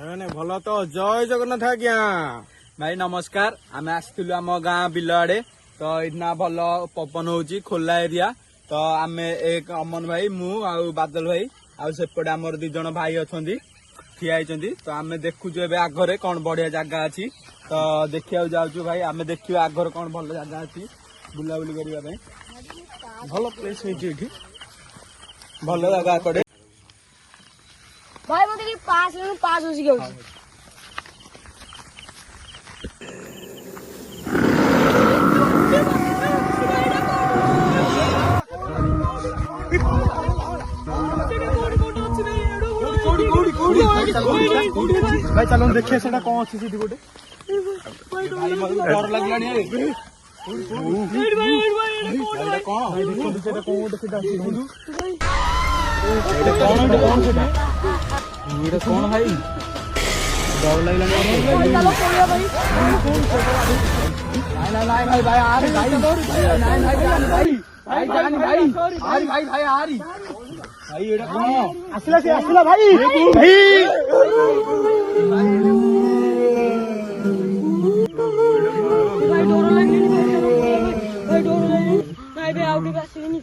भल तो जय जगन्नाथ आज्ञा भाई नमस्कार। आम आसलु आम गाँ बिल आड़े तो इतना भल पवन होची खोला एरिया तो आम एक अमन भाई मु आउ बादल भाई आउ सेपटे आमर दी जन भाई अछंती ठिया होती तो आम देखुचु एबे आगरे कौन बढ़िया जगह अच्छी तो देखिया जाऊँ भाई आम देखिए आगरे कौन भल जगह अच्छी बुलाबुली करने भल प्लेस भल जगह पड़े भाई वो देखिए पास हो गया भाई चलो देखिए से कौन अच्छी सीधी गोटे डर लगला कौन भाई डर लगला भाई भाई आ रही भाई भाई भाई आ रही भाई एटा कौन आसला भाई भाई आओ के पास नहीं